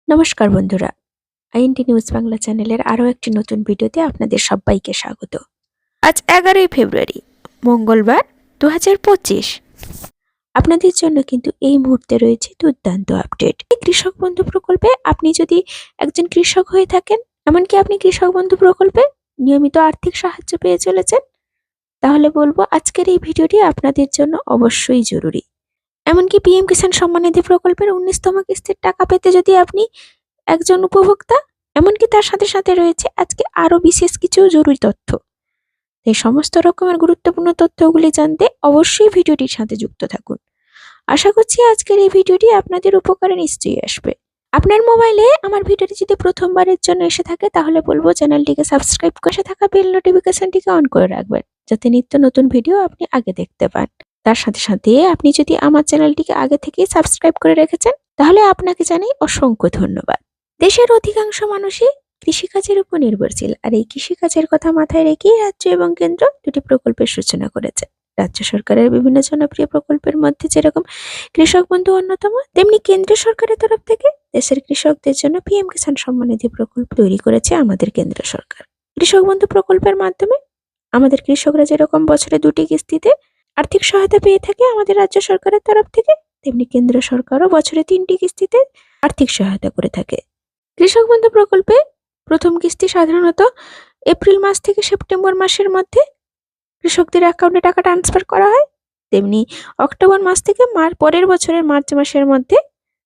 নমস্কার বন্ধুরা, int news Bangla চ্যানেলের আরও একটি নতুন ভিডিওতে আপনাদের সবাইকে স্বাগত। আজ 11ই ফেব্রুয়ারি, মঙ্গলবার 2025। আপনাদের জন্য কিন্তু এই মুহূর্তে রয়েছে দুর্দান্ত আপডেট। কৃষক বন্ধু প্রকল্পে আপনি যদি একজন কৃষক হয়ে থাকেন, এমনকি আপনি কৃষক বন্ধু প্রকল্পে নিয়মিত আর্থিক সাহায্য পেয়ে চলেছেন, তাহলে বলবো আজকের এই ভিডিওটি আপনাদের জন্য অবশ্যই জরুরি। এমনকি পিএম কিষাণ সম্মান নিধি প্রকল্পের 19তম কিস্তির টাকা পেতে যদি আপনি একজন উপভোক্তা, এমনকি তার সাথে সাথে রয়েছে আজকে আরো বিশেষ কিছু জরুরি তথ্য। এই সমস্ত রকমের গুরুত্বপূর্ণ তথ্যগুলি জানতে অবশ্যই ভিডিওটির সাথে যুক্ত থাকুন। আশা করছি আজকের এই ভিডিওটি আপনাদের উপকারে নিশ্চয়ই আসবে। আপনার মোবাইলে আমার ভিডিওটি যদি প্রথমবারের জন্য এসে থাকে, তাহলে বলবো চ্যানেলটিকে সাবস্ক্রাইব করে থাকা বেল নোটিফিকেশনটিকে অন করে রাখবেন, যাতে নিত্য নতুন ভিডিও আপনি আগে দেখতে পান। তার সাথে সাথে আপনি যদি আমার চ্যানেলটিকে আগে থেকেই সাবস্ক্রাইব করে রেখেছেন, তাহলে আপনাকে জানাই অসংখ্য ধন্যবাদ। দেশের অধিকাংশ মানুষই কৃষিকাজের উপর নির্ভরশীল, আর এই কৃষিকাজের কথা মাথায় রেখেই রাজ্য এবং কেন্দ্র দুটি প্রকল্পের সূচনা করেছে। রাজ্য সরকারের বিভিন্ন জনপ্রিয় প্রকল্পের মধ্যে যেরকম কৃষক বন্ধু অন্যতম, তেমনি কেন্দ্র সরকারের তরফ থেকে দেশের কৃষকদের জন্য পিএম কিষাণ সম্মান নিধি প্রকল্প তৈরি করেছে আমাদের কেন্দ্র সরকার। কৃষক বন্ধু প্রকল্পের মাধ্যমে আমাদের কৃষকরা যেরকম বছরে 2টি কিস্তিতে আর্থিক সহায়তা পেয়ে থাকে আমাদের রাজ্য সরকারের তরফ থেকে, তেমনি কেন্দ্র সরকারও বছরে 3টি কিস্তিতে আর্থিক সহায়তা করে থাকে। কৃষক বন্ধু প্রকল্পে প্রথম কিস্তি সাধারণত এপ্রিল মাস থেকে সেপ্টেম্বর মাসের মধ্যে কৃষকদের অ্যাকাউন্টে টাকা ট্রান্সফার করা হয়, তেমনি অক্টোবর মাস থেকে পরের বছরের মার্চ মাসের মধ্যে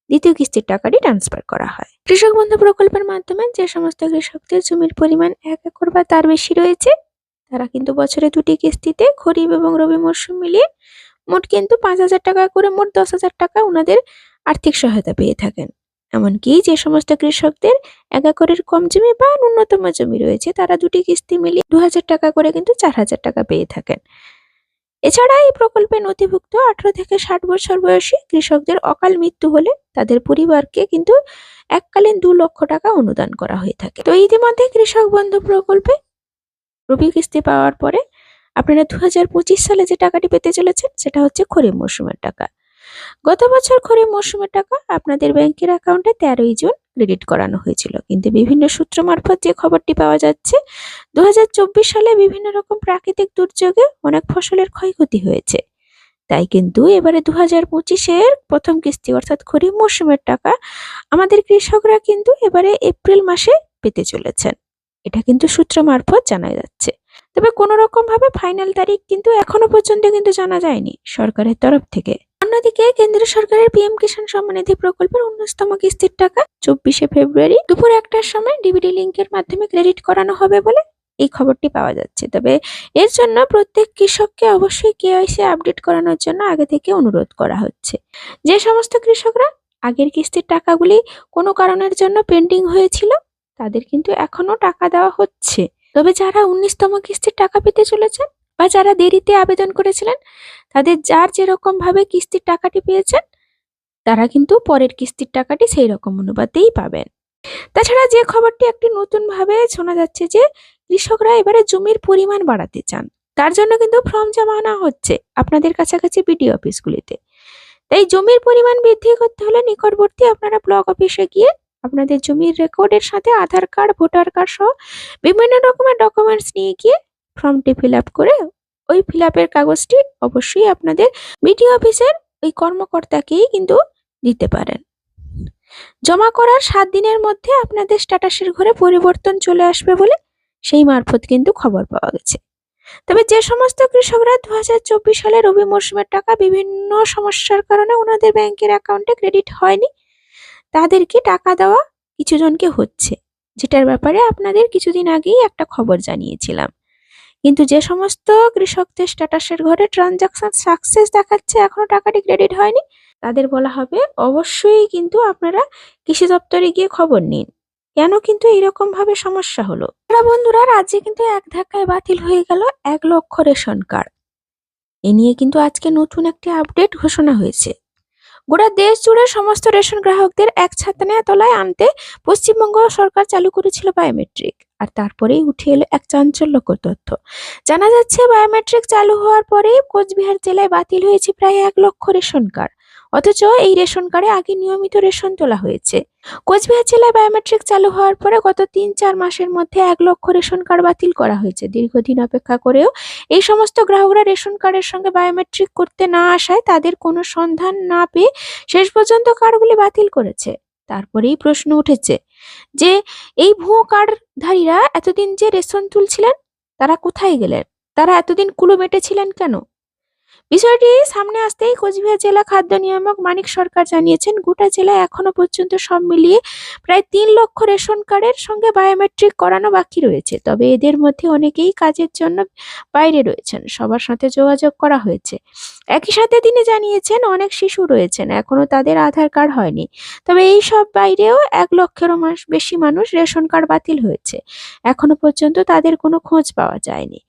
দ্বিতীয় কিস্তির টাকাটি ট্রান্সফার করা হয়। কৃষক বন্ধু প্রকল্পের মাধ্যমে যে সমস্ত কৃষকদের জমির পরিমাণ 1 একর বা তার বেশি রয়েছে, তারা কিন্তু বছরে 2টি কিস্তিতে খরিফ এবং রবি মরশুম মিলিয়ে মোট কিন্তু 5,000 টাকা করে মোট 10,000 টাকা ওনাদের আর্থিক সহায়তা পেয়ে থাকেন। এমনকি যে সমস্ত কৃষকদের 1 একরের কম জমি বা ন্যূনতম জমি রয়েছে, তারা 2টি কিস্তি মিলিয়ে 2,000 টাকা করে কিন্তু 4,000 টাকা পেয়ে থাকেন। এছাড়া এই প্রকল্পে নথিভুক্ত 18 থেকে 60 বছর বয়সী কৃষকদের অকাল মৃত্যু হলে তাদের পরিবারকে কিন্তু এককালীন 2 লক্ষ টাকা অনুদান করা হয়ে থাকে। তো ইতিমধ্যে কৃষক বন্ধু প্রকল্পে রবি কিস্তি পাওয়ার পরে আপনারা 2025 সালে যে টাকাটি পেতে চলেছেন, সেটা হচ্ছে খরিফ মৌসুমের টাকা। গত বছর খরিফ মৌসুমের টাকা আপনাদের ব্যাংকের অ্যাকাউন্টে 13ই জুন ক্রেডিট করানো হয়েছিল, কিন্তু বিভিন্ন সূত্র মারফত যে খবরটি পাওয়া যাচ্ছে, 2024 সালে বিভিন্ন রকম প্রাকৃতিক দুর্যোগে অনেক ফসলের ক্ষয়ক্ষতি হয়েছে। তাই কিন্তু এবারে 2025-এর প্রথম কিস্তি অর্থাৎ খরিফ মৌসুমের টাকা আমাদের কৃষকরা কিন্তু এবারে এপ্রিল মাসে পেতে চলেছেন। এটা কিন্তু সূত্র মারফত জানা যাচ্ছে। তবে কোনো রকম ভাবে ফাইনাল তারিখ কিন্তু এখনো পর্যন্ত কিন্তু জানা যায়নি সরকারের তরফ থেকে। অন্যদিকে কেন্দ্র সরকারের পিএম কিষাণ সম্মান নিধি প্রকল্পের 19তম কিস্তির টাকা 24শে ফেব্রুয়ারি দুপুর 1টার সময় ডিবিটি লিংকের মাধ্যমে ক্রেডিট করানো হবে বলে এই খবরটি পাওয়া যাচ্ছে। তবে এর জন্য প্রত্যেক কৃষককে অবশ্যই কেওয়াইসি আপডেট করানোর জন্য আগে থেকে অনুরোধ করা হচ্ছে। যে সমস্ত কৃষকরা আগের কিস্তির টাকাগুলি কোনো কারণের জন্য পেন্ডিং হয়েছিল, তাদের কিন্তু এখনো টাকা দেওয়া হচ্ছে। তবে যারা 19তম কিস্তির টাকা পেতে চলেছেন বা যারা দেরিতে আবেদন করেছিলেন, তাদের যার যেরকম ভাবে কিস্তির টাকাটি পেয়েছেন, তারা কিন্তু পরের কিস্তির টাকাটি সেই রকম অনুপাতেই পাবেন। তাছাড়া যে খবরটি একটি নতুন ভাবে শোনা যাচ্ছে যে কৃষকরা এবারে জমির পরিমাণ বাড়াতে চান, তার জন্য কিন্তু ফর্ম জমা আনা হচ্ছে আপনাদের কাছাকাছি বিডিও অফিসগুলিতে। তাই জমির পরিমাণ বৃদ্ধি করতে হলে নিকটবর্তী আপনারা ব্লক অফিসে গিয়ে আপনাদের জমির রেকর্ডের সাথে আধার কার্ড, ভোটার কার্ড সহ বিভিন্ন রকমের ডকুমেন্টস নিয়ে গিয়ে ফর্মটি ফিল আপ করে ওই ফিল আপের কাগজটি অবশ্যই আপনাদের বিডিও অফিসের ওই কর্মকর্তাকেই কিন্তু দিতে পারেন। জমা করার 7 দিনের মধ্যে আপনাদের স্ট্যাটাসের ঘরে পরিবর্তন চলে আসবে বলে সেই মারফত কিন্তু খবর পাওয়া গেছে। তবে যে সমস্ত কৃষকরা 2024 সালে রবি মরশুমের টাকা বিভিন্ন সমস্যার কারণে ওনাদের ব্যাংকের অ্যাকাউন্টে ক্রেডিট হয়নি, তাদেরকে টাকা দেওয়া কিছু জনকে হচ্ছে, যেটার ব্যাপারে আপনাদের কিছুদিন আগেই একটা খবর জানিয়েছিলাম। কিন্তু যে সমস্ত কৃষকদের স্ট্যাটাসের ঘরে ট্রানজাকশন সাকসেস দেখাচ্ছে, এখনো টাকাটি ক্রেডিট হয়নি, তাদের বলা হবে অবশ্যই কিন্তু আপনারা কৃষি দপ্তরে গিয়ে খবর নিন, কেন কিন্তু এইরকম ভাবে সমস্যা হলো। বন্ধুরা, রাজ্যে কিন্তু এক ধাক্কায় বাতিল হয়ে গেল 1 লক্ষ রেশন কার্ড। এ নিয়ে কিন্তু আজকে নতুন একটি আপডেট ঘোষণা হয়েছে। গোটা দেশ জুড়ে সমস্ত রেশন গ্রাহকদের এক ছাতানের তলায় আনতে পশ্চিমবঙ্গ সরকার চালু করেছিল বায়োমেট্রিক, আর তারপরেই উঠে এলো এক চাঞ্চল্যকর তথ্য। জানা যাচ্ছে বায়োমেট্রিক চালু হওয়ার পরে কোচবিহার জেলায় বাতিল হয়েছে প্রায় 1 লক্ষ রেশন কার্ড, অথচ এই রেশন কার্ডে আগে নিয়মিত রেশন তোলা হয়েছে। কোচবিহার জেলায় বায়োমেট্রিক চালু হওয়ার পরে গত ৩-৪ মাসের মধ্যে ১ লক্ষ রেশন কার্ড বাতিল করা হয়েছে। দীর্ঘদিন অপেক্ষা করেও এই সমস্ত গ্রাহকরা রেশন কার্ডের সঙ্গে বায়োমেট্রিক করতে না আসায় তাদের কোনো সন্ধান না পেয়ে শেষ পর্যন্ত কার্ডগুলি বাতিল করেছে। তারপরেই প্রশ্ন উঠেছে যে এই ভুয়ো কার্ডধারীরা এতদিন যে রেশন তুলছিলেন তারা কোথায় গেলেন? তারা এতদিন কুলো মেটেছিলেন কেন? বিষয়টি সামনে আসতেই কোচবিহার জেলা খাদ্য নিয়ামক মানিক সরকার জানিয়েছেন, গোটা জেলায় এখনো পর্যন্ত সব মিলিয়ে প্রায় ৩ লক্ষ রেশন কার্ডের সঙ্গে বায়োমেট্রিক করানো বাকি রয়েছে। তবে এদের মধ্যে অনেকেই কাজের জন্য বাইরে রয়েছেন, সবার সাথে যোগাযোগ করা হয়েছে। একই সাথে তিনি জানিয়েছেন অনেক শিশু রয়েছেন, এখনো তাদের আধার কার্ড হয়নি। তবে এই সব বাইরেও ১ লক্ষেরও বেশি মানুষ রেশন কার্ড বাতিল হয়েছে, এখনো পর্যন্ত তাদের কোনো খোঁজ পাওয়া যায়নি।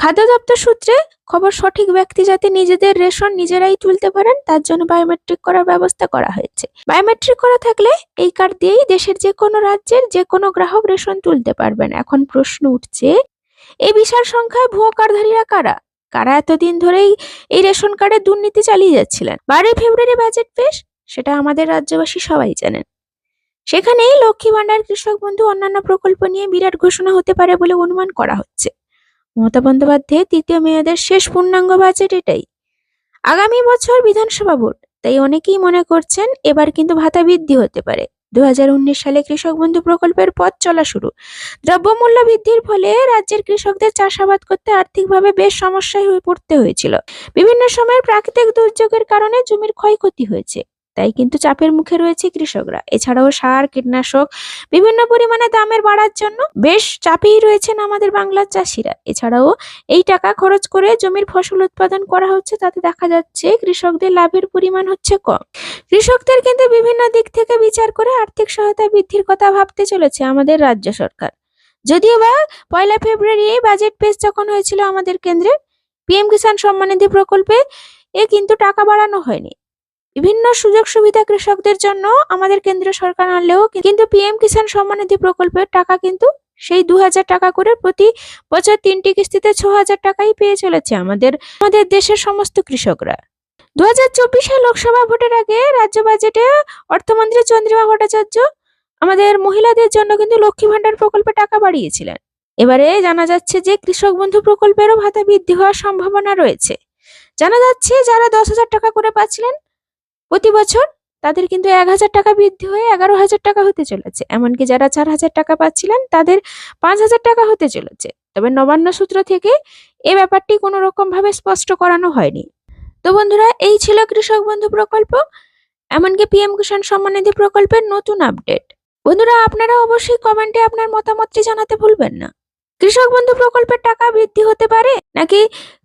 খাদ্য দপ্তর সূত্রে খবর, সঠিক ব্যক্তি যাতে নিজেদের রেশন নিজেরাই তুলতে পারেন তার জন্য বায়োমেট্রিক করার ব্যবস্থা করা হয়েছে। বায়োমেট্রিক করা থাকলে এই কার্ড দিয়েই দেশের যে কোনো রাজ্যের যে কোনো গ্রাহক রেশন তুলতে পারবেন। এখন প্রশ্ন উঠছে, এই বিশাল সংখ্যায় ভুয়ো কার্ডধারীরা কারা? কারা এতদিন ধরেই এই রেশন কার্ডে দুর্নীতি চালিয়ে যাচ্ছিলেন? 12 ফেব্রুয়ারি বাজেট পেশ, সেটা আমাদের রাজ্যবাসী সবাই জানেন। সেখানেই লক্ষ্মী ভান্ডার, কৃষক বন্ধু, অন্যান্য প্রকল্প নিয়ে বিরাট ঘোষণা হতে পারে বলে অনুমান করা হচ্ছে। মমতা বন্দ্যোপাধ্যায়ের ৩য় মেয়াদের শেষ পূর্ণাঙ্গ বাজেট এটাই। আগামী বছর বিধানসভা ভোট, তাই অনেকেই মনে করছেন এবার কিন্তু ভাতা বৃদ্ধি হতে পারে। ২০১৯ সালে কৃষক বন্ধু প্রকল্পের পথ চলা শুরু। দ্রব্যমূল্য বৃদ্ধির ফলে রাজ্যের কৃষকদের চাষাবাদ করতে আর্থিকভাবে বেশ সমস্যায় পড়তে হয়েছিল। বিভিন্ন সময়ের প্রাকৃতিক দুর্যোগের কারণে জমির ক্ষয়ক্ষতি হয়েছে, তাই কিন্তু চাপের মুখে রয়েছে কৃষকরা। এছাড়াও সার, কীটনাশক বিভিন্ন পরিমাণে দামের বাড়ার জন্য বেশ চাপেই রয়েছেন আমাদের বাংলার চাষিরা। এছাড়াও এই টাকা খরচ করে জমির ফসল উৎপাদন করা হচ্ছে, তাতে দেখা যাচ্ছে কৃষকদের লাভের পরিমাণ হচ্ছে কম। কৃষকদের কিন্তু বিভিন্ন দিক থেকে বিচার করে আর্থিক সহায়তা বৃদ্ধির কথা ভাবতে চলেছে আমাদের রাজ্য সরকার। যদিও বা ১ ফেব্রুয়ারি বাজেট পেশ যখন হয়েছিল আমাদের কেন্দ্রের, পিএম কিষাণ সম্মান নিধি প্রকল্পে কিন্তু টাকা বাড়ানো হয়নি। বিভিন্ন সুযোগ সুবিধা কৃষকদের জন্য আমাদের কেন্দ্র সরকার আনলেও কিন্তু পিএম কিষাণ সম্মান নিধি প্রকল্পের টাকা কিন্তু সেই ২,০০০ টাকা করে প্রতি বছর ৩টি কিস্তিতে ৬,০০০ টাকাই পেয়ে চলেছে আমাদের দেশের সমস্ত কৃষকরা। ২০২৪ লোকসভা ভোটের আগে রাজ্য বাজেটে অর্থমন্ত্রী চন্দ্রিমা ভট্টাচার্য আমাদের মহিলাদের জন্য কিন্তু লক্ষ্মী ভান্ডার প্রকল্পে টাকা বাড়িয়েছিলেন। এবারে জানা যাচ্ছে যে কৃষক বন্ধু প্রকল্পেরও ভাতা বৃদ্ধি হওয়ার সম্ভাবনা রয়েছে। জানা যাচ্ছে যারা ১০,০০০ টাকা করে পাচ্ছিলেন প্রতি বছর, তাদের কিন্তু ১,০০০ টাকা বৃদ্ধি হয়ে ১১,০০০ টাকা হতে চলেছে। এমনকি যারা ৪,০০০ টাকা পাচ্ছিলেন তাদের ৫,০০০ টাকা হতে চলেছে। তবে নবান্ন সূত্র থেকে এ ব্যাপারটি কোনো রকম ভাবে স্পষ্ট করানো হয়নি। তো বন্ধুরা, এই ছিল কৃষক বন্ধু প্রকল্প, এমনকি পিএম কিষাণ সম্মান নিধি প্রকল্পের নতুন আপডেট। বন্ধুরা, আপনারা অবশ্যই কমেন্টে আপনার মতামতটি জানাতে ভুলবেন না। কৃষক বন্ধু প্রকল্পের টাকা বৃদ্ধি হতে পারে নাকি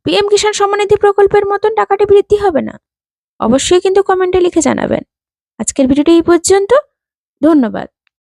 পিএম কিষাণ সম্মান নিধি প্রকল্পের মতন টাকাটি বৃদ্ধি হবে না? অবশ্যই কিন্তু কমেন্টে লিখে জানাবেন। আজকের ভিডিওটি এই পর্যন্ত। ধন্যবাদ।